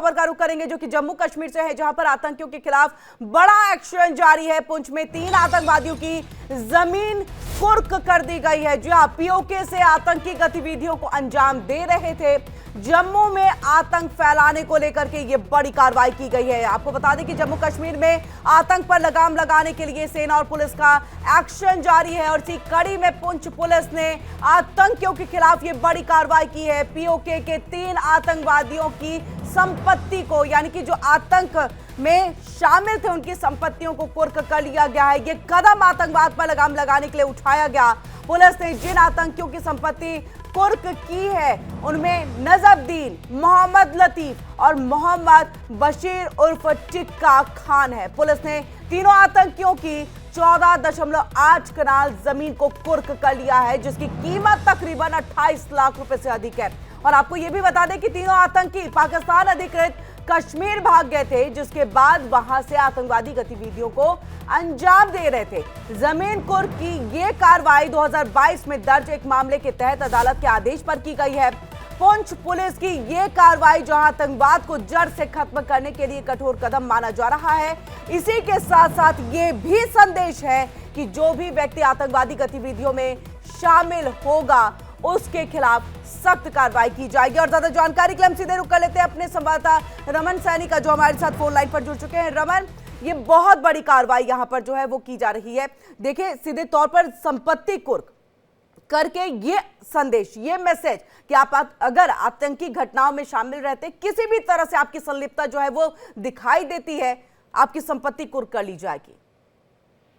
खबर का रुख करेंगे जो कि जम्मू कश्मीर से है, जहां पर आतंकियों के खिलाफ बड़ा एक्शन जारी है। पुंछ में 3 आतंकवादियों की जमीन कुर्क कर दी गई है। जी हां, पीओके से आतंकी गतिविधियों को अंजाम दे रहे थे। जम्मू में आतंक फैलाने को लेकर के ये बड़ी कार्रवाई की गई है। आपको बता दें कि जम्मू कश्मीर में आतंक पर लगाम लगाने के लिए सेना और पुलिस का एक्शन जारी है और इसी कड़ी में पुंछ पुलिस ने आतंकियों के खिलाफ ये बड़ी कार्रवाई की है। पीओके के 3 आतंकवादियों की संपत्ति को, यानी कि जो आतंक में शामिल थे, उनकी संपत्तियों को कुर्क कर लिया गया है। ये कदम आतंकवाद पर लगाम लगाने के लिए उठाया गया। पुलिस ने जिन आतंकियों की संपत्ति कुर्क की है उनमें नजरुद्दीन, मोहम्मद लतीफ और मोहम्मद बशीर उर्फ टिक्का खान है। पुलिस ने तीनों आतंकियों की 14.8 कनाल जमीन को कुर्क कर लिया है, जिसकी कीमत तकरीबन 28 लाख रुपए से अधिक है। और आपको यह भी बता दें कि तीनों आतंकी पाकिस्तान अधिकृत कश्मीर भाग गए थे, जिसके बाद वहां से आतंकवादी गतिविधियों को अंजाम दे रहे थे। जमीन कुर्क की यह कार्रवाई 2022 में दर्ज एक मामले के तहत अदालत के आदेश पर की गई है। पुंछ पुलिस की यह कार्रवाई जहां आतंकवाद को जड़ से खत्म करने के लिए कठोर कदम माना जा रहा है, इसी के साथ साथ ये भी संदेश है कि जो भी व्यक्ति आतंकवादी गतिविधियों में शामिल होगा उसके खिलाफ सख्त कार्रवाई की जाएगी। और ज्यादा जानकारी के लिए हम सीधे रुक कर लेते हैं अपने संवाददाता रमन सैनी का, जो हमारे साथ फोन लाइन पर जुड़ चुके हैं। रमन, ये बहुत बड़ी कार्रवाई यहां पर जो है वो की जा रही है। देखिए, सीधे तौर पर संपत्ति कुर्क करके ये संदेश, ये मैसेज कि आप अगर आतंकी घटनाओं में शामिल रहते, किसी भी तरह से आपकी संलिप्तता जो है वो दिखाई देती है, आपकी संपत्ति कुर्क कर ली जाएगी।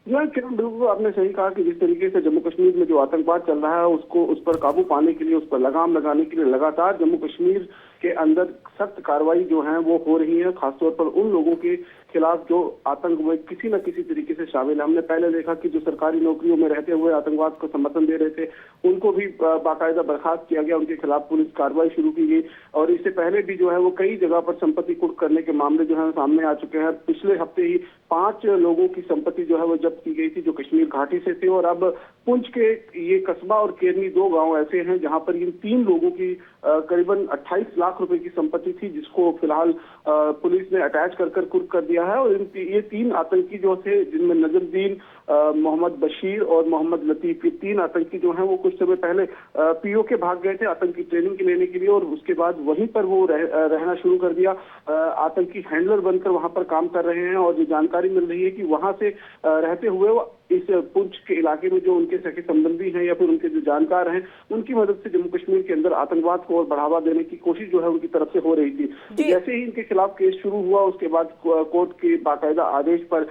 किरण, बिल्कुल आपने सही कहा कि जिस तरीके से जम्मू कश्मीर में जो आतंकवाद चल रहा है उस पर काबू पाने के लिए, उस पर लगाम लगाने के लिए लगातार जम्मू कश्मीर के अंदर सख्त कार्रवाई जो है वो हो रही है, खासतौर पर उन लोगों के खिलाफ जो आतंक में किसी न किसी तरीके से शामिल है। हमने पहले देखा कि जो सरकारी नौकरियों में रहते हुए आतंकवाद को समर्थन दे रहे थे, उनको भी बाकायदा बर्खास्त किया गया, उनके खिलाफ पुलिस कार्रवाई शुरू की गई। और इससे पहले भी जो है वो कई जगह पर संपत्ति कुर्क करने के मामले जो है सामने आ चुके हैं। पिछले हफ्ते ही 5 लोगों की संपत्ति जो है वो जब्त की गई थी, जो कश्मीर घाटी से थे। और अब पुंछ के ये कस्बा और केरनी 2 गांव ऐसे हैं जहां पर इन 3 लोगों की करीबन 28 लाख रुपए की संपत्ति थी, जिसको फिलहाल पुलिस ने अटैच कर कुर्क कर दिया है। और ये 3 आतंकी जो थे, जिनमें नजरुद्दीन, मोहम्मद बशीर और मोहम्मद लतीफ, ये 3 आतंकी जो हैं वो कुछ समय पहले पीओके भाग गए थे आतंकी ट्रेनिंग लेने के लिए, और उसके बाद वहीं पर वो रहना शुरू कर दिया। आतंकी हैंडलर बनकर वहां पर काम कर रहे हैं। और जो जानकारी मिल रही है कि वहां से रहते हुए वो इस पुंछ के इलाके में जो उनके सगे संबंधी हैं या फिर उनके जो जानकार हैं, उनकी मदद से जम्मू कश्मीर के अंदर आतंकवाद को और बढ़ावा देने की कोशिश जो है उनकी तरफ से हो रही थी। जैसे ही इनके खिलाफ केस शुरू हुआ, उसके बाद कोर्ट के बाकायदा आदेश पर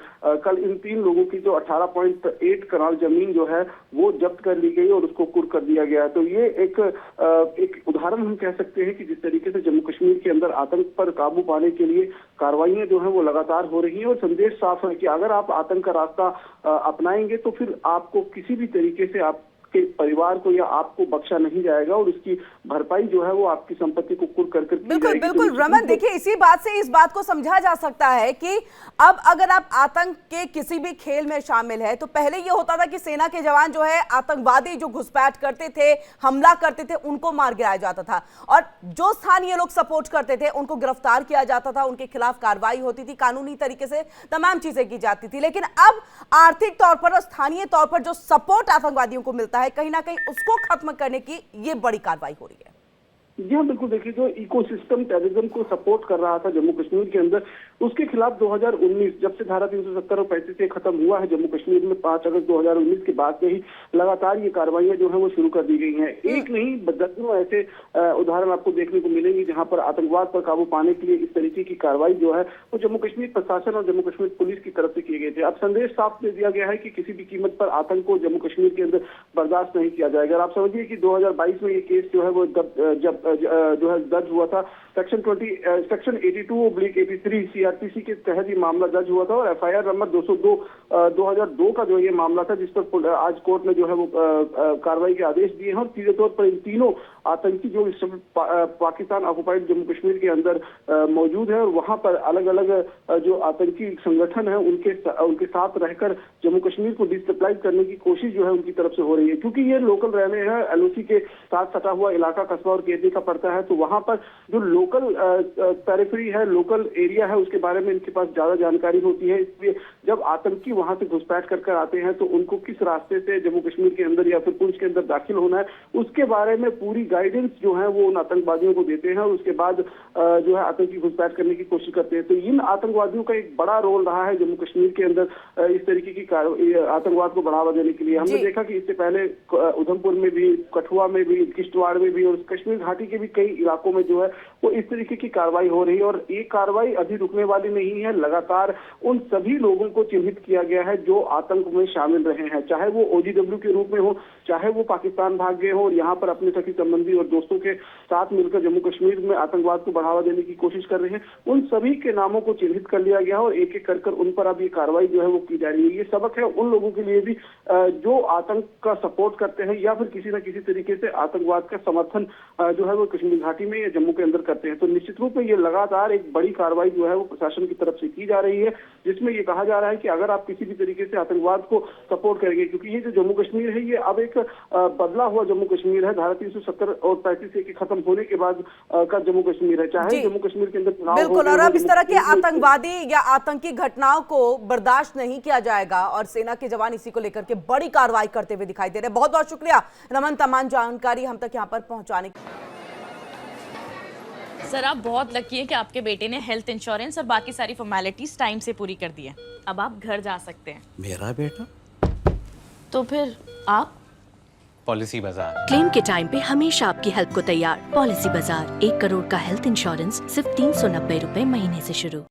कल इन 3 लोगों की जो 18.8 कनाल जमीन जो है वो जब्त कर ली गई और उसको कुर्क कर दिया गया। तो ये एक उदाहरण हम कह सकते हैं कि जिस तरीके से जम्मू कश्मीर के अंदर आतंक पर काबू पाने के लिए कार्रवाइयां जो है वो लगातार हो रही है। और संदेश साफ है कि अगर आप आतंक का रास्ता अपनाएंगे तो फिर आपको किसी भी तरीके से आपके परिवार को या आपको बख्शा नहीं जाएगा, और उसकी भरपाई जो है वो आपकी संपत्ति को कुर्क कर बिल्कुल बिल्कुल रमन, देखिए इसी बात से इस बात को समझा जा सकता है कि अब अगर आप आतंक के किसी भी खेल में शामिल है, तो पहले ये होता था कि सेना के जवान जो है आतंकवादी जो घुसपैठ करते थे, हमला करते थे, उनको मार गिराया जाता था, और जो स्थानीय लोग सपोर्ट करते थे उनको गिरफ्तार किया जाता था, उनके खिलाफ कार्रवाई होती थी, कानूनी तरीके से तमाम चीजें की जाती थी। लेकिन अब आर्थिक तौर पर और स्थानीय तौर पर जो सपोर्ट आतंकवादियों को मिलता है, कहीं ना कहीं उसको खत्म करने की ये बड़ी कार्रवाई हो रही है। जी हाँ, बिल्कुल। देखिए, जो इकोसिस्टम टेररिज्म को सपोर्ट कर रहा था जम्मू कश्मीर के अंदर, उसके खिलाफ 2019 जब से धारा 370 और 35 से खत्म हुआ है जम्मू कश्मीर में, 5 अगस्त 2019 के बाद से ही लगातार ये कार्रवाइयां जो है वो शुरू कर दी गई हैं। एक नहीं दर्जनों ऐसे उदाहरण आपको देखने को मिलेंगे जहां पर आतंकवाद पर काबू पाने के लिए इस तरीके की कार्रवाई जो है वो जम्मू कश्मीर प्रशासन और जम्मू कश्मीर पुलिस की तरफ से किए गए थे। अब संदेश साफ दे दिया गया है कि किसी भी कीमत पर आतंक को जम्मू कश्मीर के अंदर बर्दाश्त नहीं किया जाएगा। आप समझिए कि 2022 में ये केस जो है वो जो है दर्ज हुआ था, सेक्शन 82/83 CRPC के तहत ये मामला दर्ज हुआ था, और FIR नंबर 202 2002 का जो ये मामला था, जिस पर आज कोर्ट ने जो है वो कार्रवाई के आदेश दिए हैं। और सीधे तौर पर इन तीनों आतंकी जो इस समय पाकिस्तान ऑक्युपाइड जम्मू कश्मीर के अंदर मौजूद है, और वहां पर अलग अलग जो आतंकी संगठन है उनके साथ रहकर जम्मू कश्मीर को डिस्टेबलाइज करने की कोशिश जो है उनकी तरफ से हो रही है। क्योंकि ये लोकल रहने हैं, LOC के साथ सटा हुआ इलाका, कस्बा और केरनी राज्य का पड़ता है, तो वहां पर जो लोकल पेरिफेरी है, लोकल एरिया है, उसके बारे में इनके पास ज्यादा जानकारी होती है। इसलिए जब आतंकी वहां से घुसपैठ कर आते हैं तो उनको किस रास्ते से जम्मू कश्मीर के अंदर या फिर पुंछ के अंदर दाखिल होना है, उसके बारे में पूरी गाइडेंस जो है वो उन आतंकवादियों को देते हैं और उसके बाद जो है आतंकी घुसपैठ करने की कोशिश करते हैं। तो इन आतंकवादियों का एक बड़ा रोल रहा है जम्मू कश्मीर के अंदर इस तरीके की आतंकवाद को बढ़ावा देने के लिए। हमने देखा कि इससे पहले उधमपुर में भी, कठुआ में भी, किश्तवाड़ में भी और कश्मीर घाटी के भी कई इलाकों में जो है वो इस तरीके की कार्रवाई हो रही है और ये कार्रवाई अभी रुकने वाली नहीं है। लगातार उन सभी लोगों को चिन्हित किया गया है जो आतंक में शामिल रहे हैं, चाहे वो OGW के रूप में हो, चाहे वो पाकिस्तान भाग गए हो और यहाँ पर अपने सखी संबंधी और दोस्तों के साथ मिलकर जम्मू कश्मीर में आतंकवाद को बढ़ावा देने की कोशिश कर रहे हैं। उन सभी के नामों को चिन्हित कर लिया गया और एक एक कर उन पर अब ये कार्रवाई जो है वो की जा रही है। ये सबक है उन लोगों के लिए भी जो आतंक का सपोर्ट करते हैं या फिर किसी न किसी तरीके से आतंकवाद का समर्थन जो है वो कश्मीर घाटी में या जम्मू के अंदर करते हैं। तो निश्चित रूप में ये लगातार एक बड़ी कार्रवाई जो है वो प्रशासन की तरफ से की जा रही है, जिसमें ये कहा जा रहा है कि अगर आप किसी भी तरीके से आतंकवाद को सपोर्ट करेंगे, क्योंकि ये जो जम्मू कश्मीर है ये अब एक बदला हुआ जम्मू कश्मीर है। धारा 370 और 35A के खत्म होने के बाद का जम्मू कश्मीर है, चाहे जम्मू कश्मीर के अंदर चुनाव बिल्कुल। और अब इस तरह के आतंकवादी या आतंकी घटनाओं को बर्दाश्त नहीं किया जाएगा और सेना के जवान इसी को लेकर के बड़ी कार्रवाई करते हुए दिखाई दे रहे हैं। बहुत बहुत शुक्रिया रमन, तमाम जानकारी हम तक यहाँ पर पहुंचाने की। सर, आप बहुत लकी हैं कि आपके बेटे ने हेल्थ इंश्योरेंस और बाकी सारी फॉर्मेलिटीज टाइम से पूरी कर दी है। अब आप घर जा सकते हैं। मेरा बेटा? तो फिर आप? पॉलिसी बाजार। क्लेम के टाइम पे हमेशा आपकी हेल्प को तैयार। पॉलिसी बाजार, 1 करोड़ का हेल्थ इंश्योरेंस सिर्फ 390 रुपए महीने से शुरू।